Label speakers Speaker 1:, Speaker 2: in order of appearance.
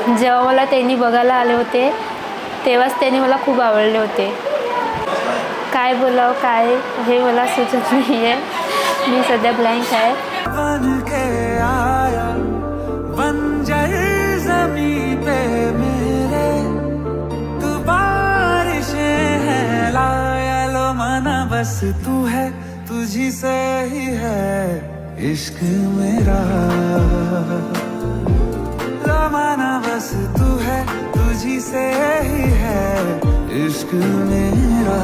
Speaker 1: जेव्हा मला त्यांनी बघायला आले होते तेव्हाच त्यांनी मला खूप आवडले होते. काय बोलावं काय हे मला सुचत नाही आहे. मी सध्या ब्लँक आहे.
Speaker 2: बन के आया बंजर ज़मीं पे मेरे तू बारिशें है लाया लो मना बस तू है तुझी से ही है इश्क मेरा लो मना बस तू है तुझी से ही है इश्क मेरा.